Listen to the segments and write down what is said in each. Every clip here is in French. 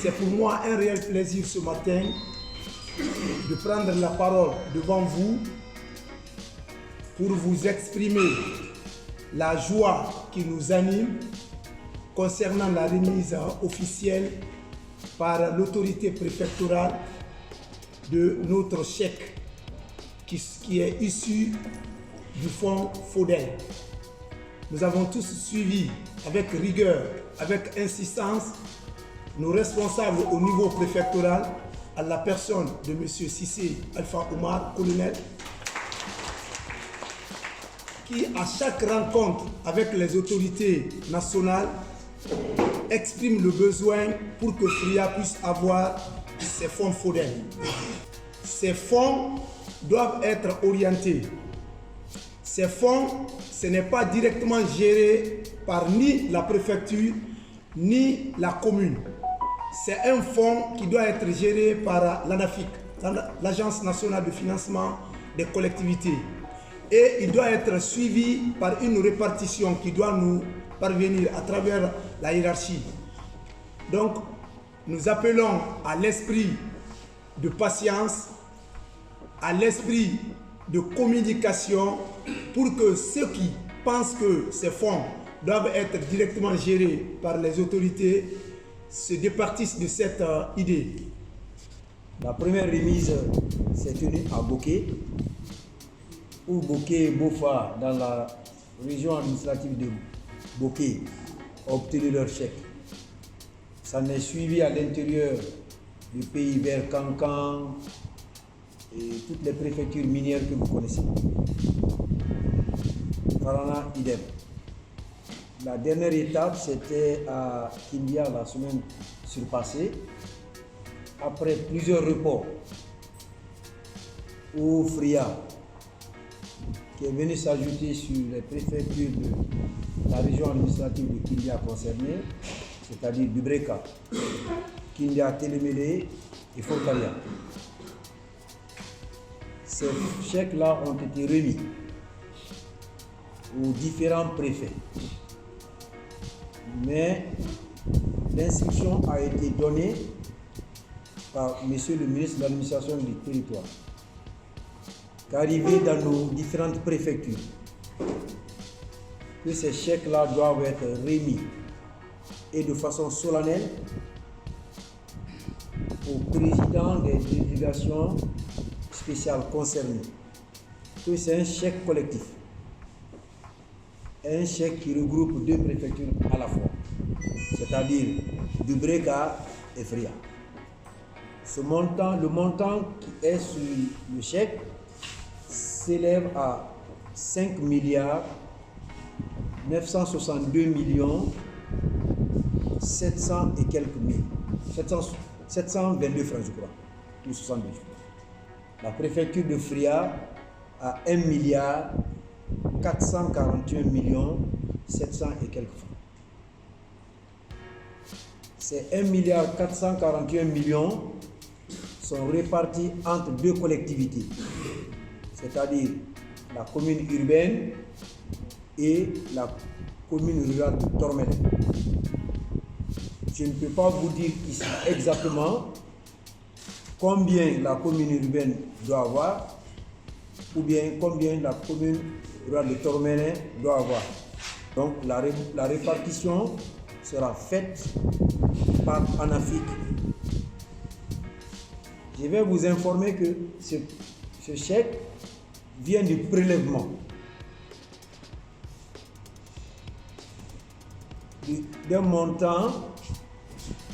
C'est pour moi un réel plaisir ce matin de prendre la parole devant vous pour vous exprimer la joie qui nous anime concernant la remise officielle par l'autorité préfectorale de notre chèque qui est issu du fonds FODEL. Nous avons tous suivi avec rigueur, avec insistance, nos responsables au niveau préfectoral, à la personne de M. Cissé Alpha Oumar, colonel, qui à chaque rencontre avec les autorités nationales exprime le besoin pour que FRIA puisse avoir ces fonds FODEL. Ces fonds doivent être orientés. Ces fonds, ce n'est pas directement géré par ni la préfecture, ni la commune. C'est un fonds qui doit être géré par l'ANAFIC, l'Agence nationale de financement des collectivités. Et il doit être suivi par une répartition qui doit nous parvenir à travers la hiérarchie. Donc, nous appelons à l'esprit de patience, à l'esprit de communication pour que ceux qui pensent que ces fonds doivent être directement gérés par les autorités se départissent de cette idée. La première remise s'est tenue à Boké, où Boké et Bofa, dans la région administrative de Boké, ont obtenu leur chèque. Ça n'est suivi à l'intérieur du pays vers Kankan et toutes les préfectures minières que vous connaissez. Parana, idem. La dernière étape, c'était à Kindia la semaine surpassée, après plusieurs reports, où FRIA, qui est venu s'ajouter sur les préfectures de la région administrative de Kindia concernée, c'est-à-dire Dubreka, Kindia, Télémélé et Forcalia. Ces chèques-là ont été remis aux différents préfets. Mais l'instruction a été donnée par Monsieur le ministre de l'administration du territoire qu'arrivé dans nos différentes préfectures, que ces chèques-là doivent être remis et de façon solennelle au président des délégations spéciales concernées, que c'est un chèque collectif. Un chèque qui regroupe deux préfectures à la fois, c'est-à-dire Dubreka et FRIA. Le montant qui est sur le chèque s'élève à 5 milliards 962 millions 700 et quelques mille. 722 francs, je crois, ou 62. La préfecture de FRIA a 1 milliard 441 millions 700 et quelques francs. Ces 1 milliard 441 millions sont répartis entre deux collectivités, c'est-à-dire la commune urbaine et la commune rurale de Tormel. Je ne peux pas vous dire ici exactement combien la commune urbaine doit avoir ou bien combien la commune rurale de Tormel doit avoir. Donc la répartition sera faite par ANAFIC. Je vais vous informer que ce chèque vient du prélèvement d'un montant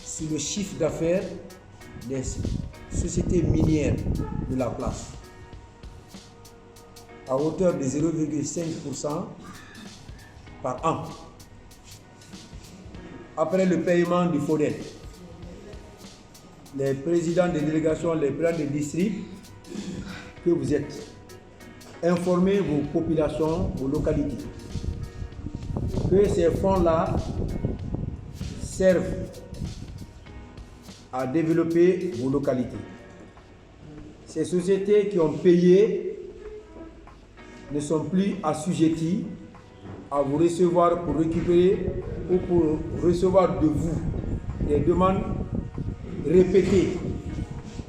sur le chiffre d'affaires des sociétés minières de la place à hauteur de 0,5% par an. Après le paiement du FODEL, les présidents des délégations, les présidents des districts, que vous êtes, informez vos populations, vos localités, que ces fonds-là servent à développer vos localités. Ces sociétés qui ont payé ne sont plus assujetties à vous recevoir pour récupérer ou pour recevoir de vous des demandes répétées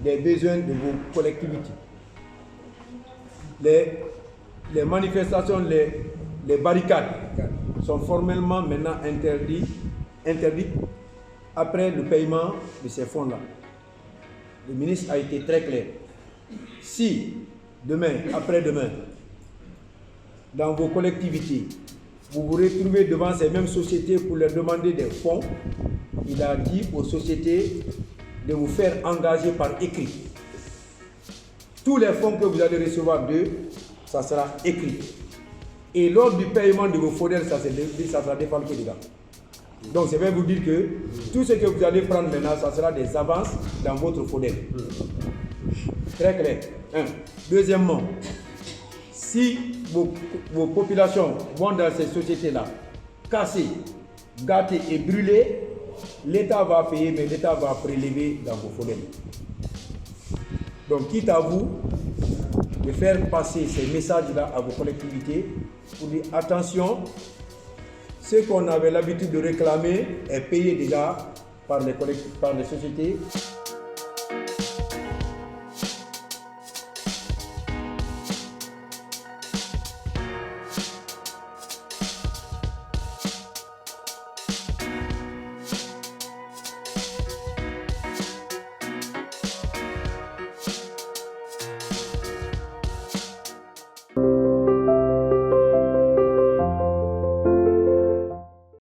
des besoins de vos collectivités. Les manifestations, les barricades sont formellement maintenant interdites après le paiement de ces fonds-là. Le ministre a été très clair. Si demain, après-demain, dans vos collectivités, vous vous retrouvez devant ces mêmes sociétés pour leur demander des fonds, il a dit aux sociétés de vous faire engager par écrit. Tous les fonds que vous allez recevoir d'eux, ça sera écrit. Et lors du paiement de vos FODEL, ça sera défalqué dedans. Donc, je vais vous dire que tout ce que vous allez prendre maintenant, ça sera des avances dans votre FODEL. Très clair. Un. Deuxièmement, si vos populations vont dans ces sociétés-là, casser, gâter et brûler, l'État va payer, mais l'État va prélever dans vos FODEL. Donc, quitte à vous de faire passer ces messages-là à vos collectivités pour dire attention, ce qu'on avait l'habitude de réclamer est payé déjà par les sociétés.